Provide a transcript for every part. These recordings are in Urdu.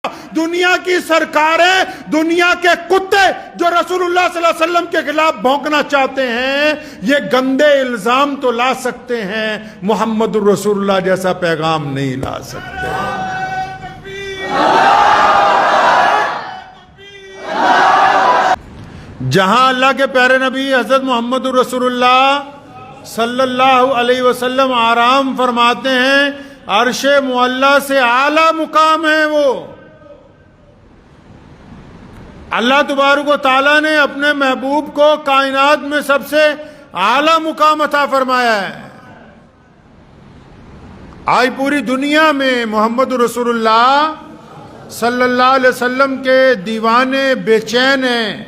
دنیا کی سرکاریں، دنیا کے کتے جو رسول اللہ صلی اللہ علیہ وسلم کے خلاف بھونکنا چاہتے ہیں، یہ گندے الزام تو لا سکتے ہیں، محمد الرسول اللہ جیسا پیغام نہیں لا سکتے۔ جہاں اللہ کے پیارے نبی حضرت محمد الرسول اللہ صلی اللہ علیہ وسلم آرام فرماتے ہیں، عرش معلیٰ سے اعلیٰ مقام ہے وہ۔ اللہ تبارک و تعالیٰ نے اپنے محبوب کو کائنات میں سب سے اعلیٰ مقام عطا فرمایا ہے۔ آج پوری دنیا میں محمد رسول اللہ صلی اللہ علیہ وسلم کے دیوانے بے چین ہیں،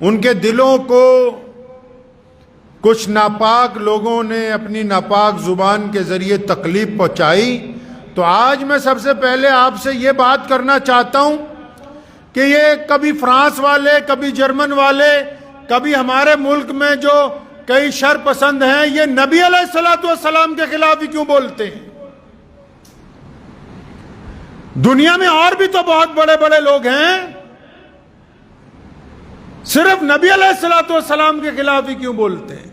ان کے دلوں کو کچھ ناپاک لوگوں نے اپنی ناپاک زبان کے ذریعے تکلیف پہنچائی۔ تو آج میں سب سے پہلے آپ سے یہ بات کرنا چاہتا ہوں کہ یہ کبھی فرانس والے، کبھی جرمن والے، کبھی ہمارے ملک میں جو کئی شر پسند ہیں، یہ نبی علیہ السلام کے خلاف ہی کیوں بولتے ہیں؟ دنیا میں اور بھی تو بہت بڑے بڑے لوگ ہیں، صرف نبی علیہ السلام کے خلاف ہی کیوں بولتے ہیں؟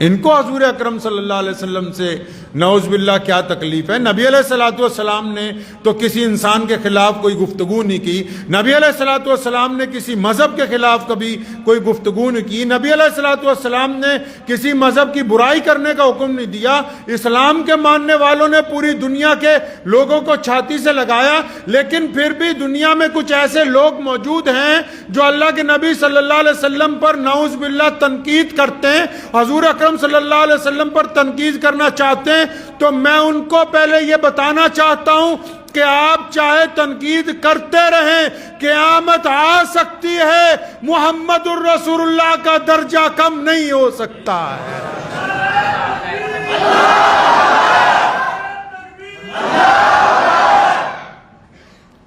ان کو حضور اکرم صلی اللہ علیہ وسلم سے نعوذ باللہ کیا تکلیف ہے؟ نبی علیہ السلام نے تو کسی انسان کے خلاف کوئی گفتگو نہیں کی، نبی علیہ السلام نے کسی مذہب کے خلاف کبھی کوئی گفتگو نہیں کی، نبی علیہ السلام نے کسی مذہب کی برائی کرنے کا حکم نہیں دیا۔ اسلام کے ماننے والوں نے پوری دنیا کے لوگوں کو چھاتی سے لگایا، لیکن پھر بھی دنیا میں کچھ ایسے لوگ موجود ہیں جو اللہ کے نبی صلی اللہ علیہ وسلم پر نعوذ باللہ تنقید کرتے ہیں، حضور اکرم صلی اللہ علیہ وسلم پر تنقید کرنا چاہتے ہیں۔ تو میں ان کو پہلے یہ بتانا چاہتا ہوں کہ آپ چاہے تنقید کرتے رہیں، قیامت آ سکتی ہے، محمد الرسول اللہ کا درجہ کم نہیں ہو سکتا ہے۔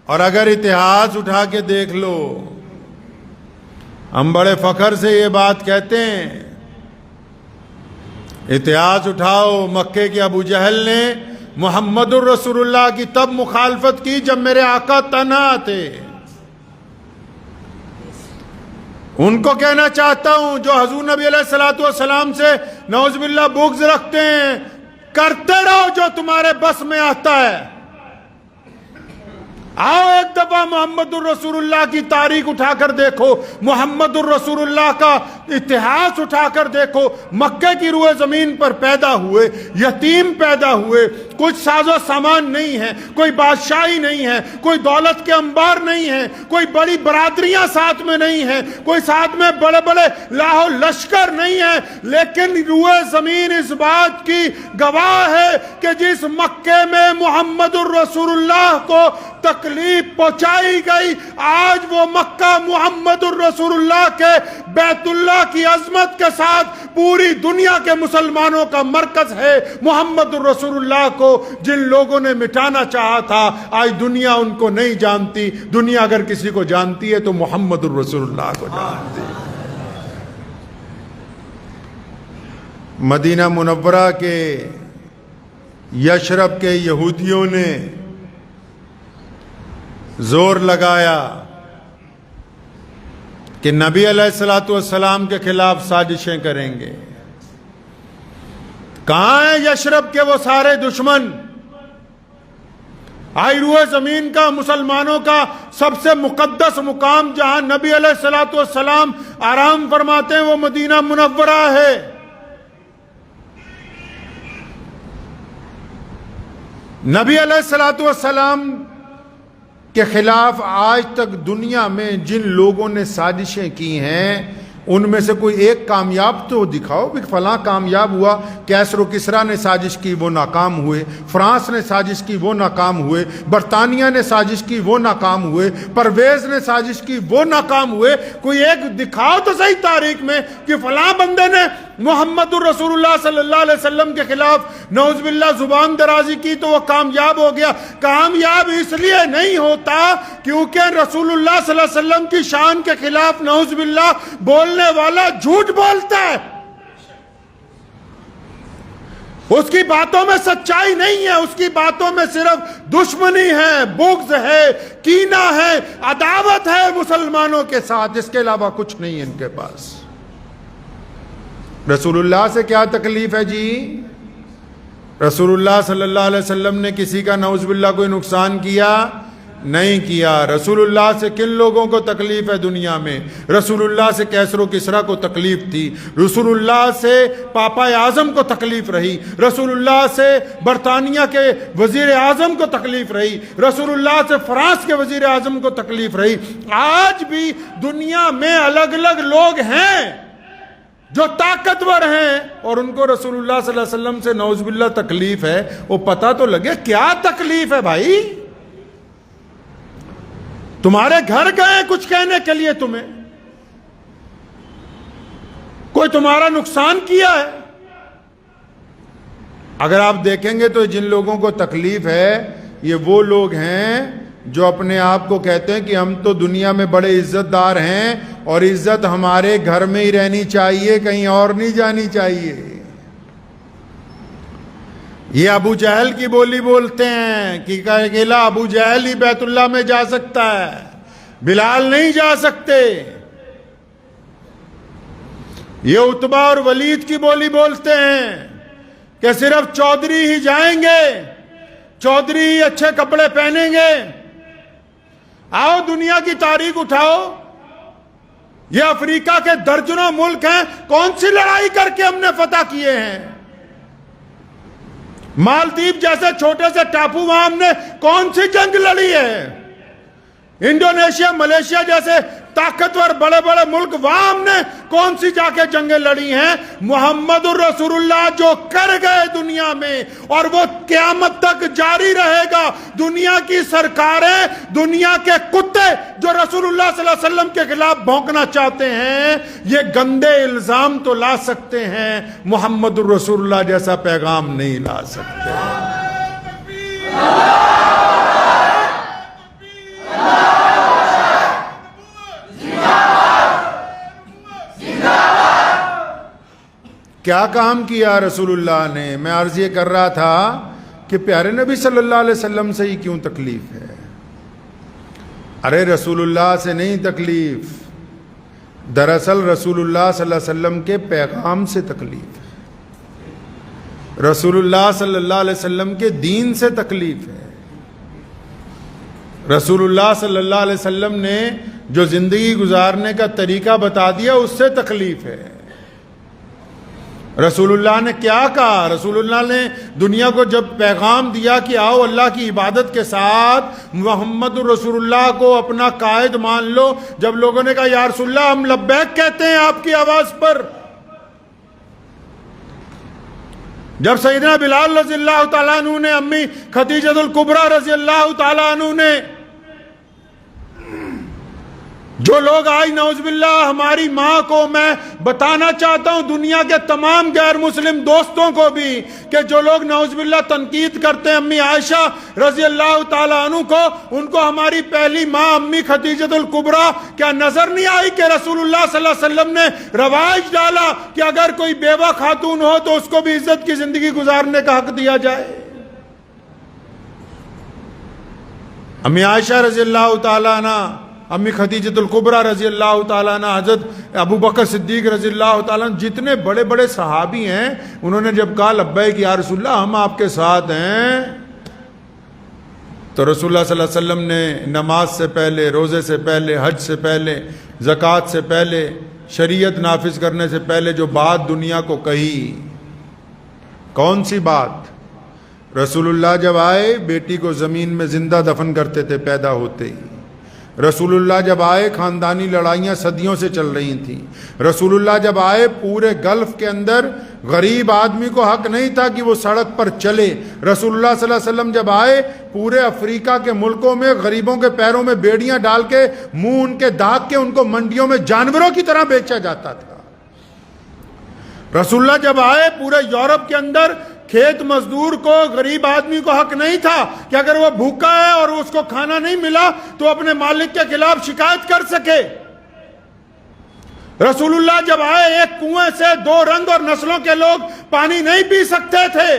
اور اگر اتہاس اٹھا کے دیکھ لو، ہم بڑے فخر سے یہ بات کہتے ہیں، اتہاس اٹھاؤ، مکے کے ابو جہل نے محمد الرسول اللہ کی تب مخالفت کی جب میرے آقا تنہا تھے۔ ان کو کہنا چاہتا ہوں جو حضور نبی علیہ السلام سے نعوذ باللہ بغض رکھتے ہیں، کرتے رہو جو تمہارے بس میں آتا ہے۔ آؤ ایک دفعہ محمد الرسول اللہ کی تاریخ اٹھا کر دیکھو، محمد الرسول اللہ کا اتہاس اٹھا کر دیکھو۔ مکے کی روئے زمین پر پیدا ہوئے، یتیم پیدا ہوئے، کچھ ساز و سامان نہیں ہے، کوئی بادشاہی نہیں ہے، کوئی دولت کے انبار نہیں ہے، کوئی بڑی برادریاں ساتھ میں نہیں ہیں، کوئی ساتھ میں بڑے بڑے لاہو لشکر نہیں ہے، لیکن روئے زمین اس بات کی گواہ ہے کہ جس مکے میں محمد الرسول اللہ کو تکلیف پہنچائی گئی، آج وہ مکہ محمد الرسول اللہ کے بیت اللہ کی عظمت کے ساتھ پوری دنیا کے مسلمانوں کا مرکز ہے۔ محمد الرسول اللہ کو جن لوگوں نے مٹانا چاہا تھا، آج دنیا ان کو نہیں جانتی۔ دنیا اگر کسی کو جانتی ہے تو محمد الرسول اللہ کو جانتی ہے۔ مدینہ منورہ کے یشرب کے یہودیوں نے زور لگایا کہ نبی علیہ السلام کے خلاف سازشیں کریں گے۔ کہاں ہیں یشرب کے وہ سارے دشمن؟ آئی روئے زمین کا، مسلمانوں کا سب سے مقدس مقام جہاں نبی علیہ السلام آرام فرماتے ہیں، وہ مدینہ منورہ ہے۔ نبی علیہ السلام کے خلاف آج تک دنیا میں جن لوگوں نے سازشیں کی ہیں، ان میں سے کوئی ایک کامیاب تو دکھاؤ بھی فلاں کامیاب ہوا۔ کیسر و کسریٰ نے سازش کی، وہ ناکام ہوئے، فرانس نے سازش کی، وہ ناکام ہوئے، برطانیہ نے سازش کی، وہ ناکام ہوئے، پرویز نے سازش کی، وہ ناکام ہوئے۔ کوئی ایک دکھاؤ تو صحیح تاریخ میں کہ فلاں بندے نے محمد الرسول اللہ صلی اللہ علیہ وسلم کے خلاف نعوذ باللہ زبان درازی کی تو وہ کامیاب ہو گیا۔ کامیاب اس لیے نہیں ہوتا کیونکہ رسول اللہ صلی اللہ علیہ وسلم کی شان کے خلاف نعوذ باللہ بولنے والا جھوٹ بولتا ہے۔ اس کی باتوں میں سچائی نہیں ہے، اس کی باتوں میں صرف دشمنی ہے، بغض ہے، کینہ ہے، عداوت ہے مسلمانوں کے ساتھ، اس کے علاوہ کچھ نہیں ہے ان کے پاس۔ رسول اللہ سے کیا تکلیف ہے جی؟ رسول اللہ صلی اللہ علیہ وسلم نے کسی کا نعوذ باللہ کوئی نقصان کیا؟ نہیں کیا۔ رسول اللہ سے کن لوگوں کو تکلیف ہے دنیا میں؟ رسول اللہ سے کیسر و کسریٰ کو تکلیف تھی، رسول اللہ سے پاپا اعظم کو تکلیف رہی، رسول اللہ سے برطانیہ کے وزیر اعظم کو تکلیف رہی، رسول اللہ سے فرانس کے وزیر اعظم کو تکلیف رہی۔ آج بھی دنیا میں الگ الگ لوگ ہیں جو طاقتور ہیں اور ان کو رسول اللہ صلی اللہ علیہ وسلم سے نعوذ باللہ تکلیف ہے۔ وہ پتہ تو لگے کیا تکلیف ہے بھائی؟ تمہارے گھر گئے کچھ کہنے کے لیے، تمہیں کوئی تمہارا نقصان کیا ہے؟ اگر آپ دیکھیں گے تو جن لوگوں کو تکلیف ہے یہ وہ لوگ ہیں جو اپنے آپ کو کہتے ہیں کہ ہم تو دنیا میں بڑے عزت دار ہیں اور عزت ہمارے گھر میں ہی رہنی چاہیے، کہیں اور نہیں جانی چاہیے۔ یہ ابو جہل کی بولی بولتے ہیں کہ اکیلا ابو جہل ہی بیت اللہ میں جا سکتا ہے، بلال نہیں جا سکتے۔ یہ عتبہ اور ولید کی بولی بولتے ہیں کہ صرف چودھری ہی جائیں گے، چودھری ہی اچھے کپڑے پہنیں گے۔ آؤ دنیا کی تاریخ اٹھاؤ، یہ افریقہ کے درجنوں ملک ہیں، کون سی لڑائی کر کے ہم نے فتح کیے ہیں؟ مالدیپ جیسے چھوٹے سے ٹاپو وہاں ہم نے کون سی جنگ لڑی ہے؟ انڈونیشیا، ملیشیا جیسے طاقتور بڑے بڑے ملک وہاں ہم نے کون سی جا کے جنگیں لڑی ہیں؟ محمد الرسول اللہ جو کر گئے دنیا میں اور وہ قیامت تک جاری رہے گا۔ دنیا کی سرکاریں، دنیا کے کتے جو رسول اللہ صلی اللہ علیہ وسلم کے خلاف بھونکنا چاہتے ہیں، یہ گندے الزام تو لا سکتے ہیں، محمد الرسول اللہ جیسا پیغام نہیں لا سکتے۔ کیا کام کیا رسول اللہ نے؟ میں عرض یہ کر رہا تھا کہ پیارے نبی صلی اللہ علیہ وسلم سے ہی کیوں تکلیف ہے؟ ارے رسول اللہ سے نہیں تکلیف، دراصل رسول اللہ صلی اللہ علیہ وسلم کے پیغام سے تکلیف ہے، رسول اللہ صلی اللہ علیہ وسلم کے دین سے تکلیف ہے۔ رسول اللہ صلی اللہ علیہ وسلم نے جو زندگی گزارنے کا طریقہ بتا دیا اس سے تکلیف ہے۔ رسول اللہ نے کیا کہا؟ رسول اللہ نے دنیا کو جب پیغام دیا کہ آؤ اللہ کی عبادت کے ساتھ محمد رسول اللہ کو اپنا قائد مان لو، جب لوگوں نے کہا یا رسول اللہ ہم لبیک کہتے ہیں آپ کی آواز پر، جب سیدنا بلال رضی اللہ تعالیٰ عنہ نے، امی خدیجہ الکبریٰ رضی اللہ تعالیٰ عنہ نے، جو لوگ آج نعوذ باللہ ہماری ماں کو، میں بتانا چاہتا ہوں دنیا کے تمام غیر مسلم دوستوں کو بھی کہ جو لوگ نعوذ باللہ تنقید کرتے ہیں امی عائشہ رضی اللہ تعالیٰ عنہ کو، ان کو ہماری پہلی ماں امی خدیجہ الکبریٰ کیا نظر نہیں آئی کہ رسول اللہ صلی اللہ علیہ وسلم نے رواج ڈالا کہ اگر کوئی بیوہ خاتون ہو تو اس کو بھی عزت کی زندگی گزارنے کا حق دیا جائے؟ امی عائشہ رضی اللہ تعالیٰ عنہ، امی خدیجہ الکبریٰ رضی اللہ تعالیٰ عنہ، حضرت ابو بکر صدیق رضی اللہ تعالیٰ عنہ، جتنے بڑے بڑے صحابی ہیں، انہوں نے جب کہا لبیک یا رسول اللہ ہم آپ کے ساتھ ہیں، تو رسول اللہ صلی اللہ علیہ وسلم نے نماز سے پہلے، روزے سے پہلے، حج سے پہلے، زکوٰۃ سے پہلے، شریعت نافذ کرنے سے پہلے جو بات دنیا کو کہی، کون سی بات؟ رسول اللہ جب آئے بیٹی کو زمین میں زندہ دفن کرتے تھے پیدا ہوتے ہی۔ رسول اللہ جب آئے خاندانی لڑائیاں صدیوں سے چل رہی تھیں۔ رسول اللہ جب آئے پورے گلف کے اندر غریب آدمی کو حق نہیں تھا کہ وہ سڑک پر چلے۔ رسول اللہ صلی اللہ علیہ وسلم جب آئے پورے افریقہ کے ملکوں میں غریبوں کے پیروں میں بیڑیاں ڈال کے منہ ان کے داغ کے ان کو منڈیوں میں جانوروں کی طرح بیچا جاتا تھا۔ رسول اللہ جب آئے پورے یورپ کے اندر کھیت مزدور کو، غریب آدمی کو حق نہیں تھا کہ اگر وہ بھوکا ہے اور اس کو کھانا نہیں ملا تو اپنے مالک کے خلاف شکایت کر سکے۔ رسول اللہ جب آئے ایک کنویں سے 2 رنگ اور نسلوں کے لوگ پانی نہیں پی سکتے تھے.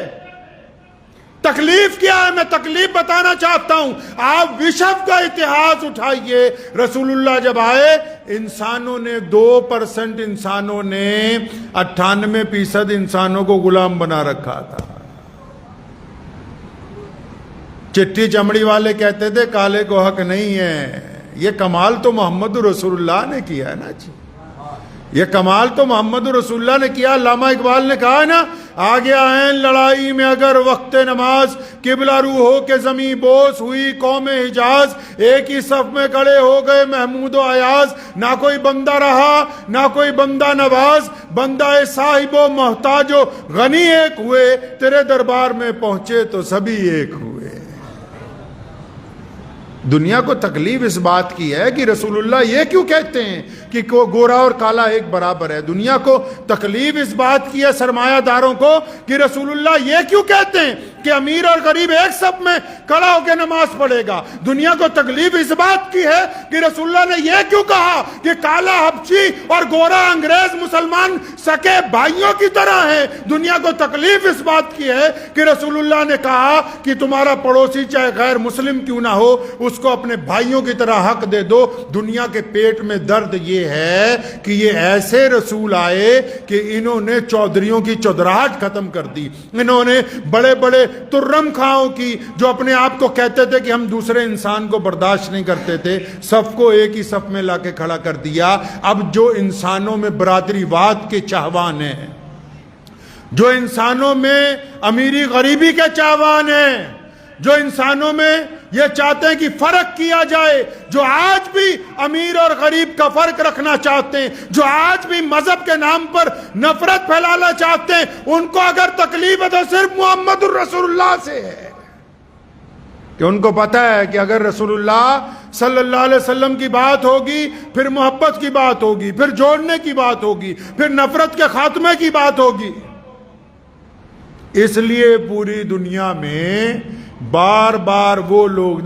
تکلیف کیا ہے میں تکلیف بتانا چاہتا ہوں. آپ وشو کا اتہاس اٹھائیے. رسول اللہ جب آئے انسانوں نے 2% انسانوں نے 98% انسانوں کو غلام بنا رکھا تھا. چٹھی چمڑی والے کہتے تھے کالے کو حق نہیں ہے. یہ کمال تو محمد رسول اللہ نے کیا ہے نا جی. یہ کمال تو محمد رسول اللہ نے کیا. علامہ اقبال نے کہا ہے نا آگے آئیں لڑائی میں اگر وقت نماز قبلہ رو ہو کے زمین بوس ہوئی قوم حجاز. ایک ہی صف میں کھڑے ہو گئے محمود و ایاز. نہ کوئی بندہ رہا نہ کوئی بندہ نواز. بندہ صاحب و محتاج و غنی ایک ہوئے. تیرے دربار میں پہنچے تو سبھی ایک ہوئے. دنیا کو تکلیف اس بات کی ہے کہ رسول اللہ یہ کیوں کہتے ہیں کہ گورا اور کالا ایک برابر ہے. دنیا کو تکلیف اس بات کی ہے سرمایہ داروں کو کہ رسول اللہ یہ کیوں کہتے ہیں کہ امیر اور غریب ایک صف میں کھڑا ہو کے نماز پڑھے گا. دنیا کو تکلیف اس بات کی ہے کہ رسول اللہ نے یہ کیوں کہا کہ کالا حبشی اور گورا انگریز مسلمان سکے بھائیوں کی طرح ہیں. دنیا کو تکلیف اس بات کی ہے کہ رسول اللہ نے کہا کہ تمہارا پڑوسی چاہے غیر مسلم کیوں نہ ہو اس کو اپنے بھائیوں کی طرح حق دے دو. دنیا کے پیٹ میں درد یہ ہے کہ یہ ایسے رسول آئے کہ انہوں نے چودھریوں کی چودراہٹ ختم کر دی. انہوں نے بڑے بڑے ترم خاؤں کی جو اپنے آپ کو کہتے تھے کہ ہم دوسرے انسان کو برداشت نہیں کرتے تھے صف کو ایک ہی صف میں لا کے کھڑا کر دیا. اب جو انسانوں میں برادری واد کے چاہوان ہیں, جو انسانوں میں امیری غریبی کے چاہوان ہیں, جو انسانوں میں یہ چاہتے ہیں کہ فرق کیا جائے, جو آج بھی امیر اور غریب کا فرق رکھنا چاہتے ہیں, جو آج بھی مذہب کے نام پر نفرت پھیلانا چاہتے ہیں, ان کو اگر تکلیف ہے تو صرف محمد الرسول اللہ سے ہے. کہ ان کو پتہ ہے کہ اگر رسول اللہ صلی اللہ علیہ وسلم کی بات ہوگی پھر محبت کی بات ہوگی, پھر جوڑنے کی بات ہوگی, پھر نفرت کے خاتمے کی بات ہوگی. اس لیے پوری دنیا میں بار بار وہ لوگ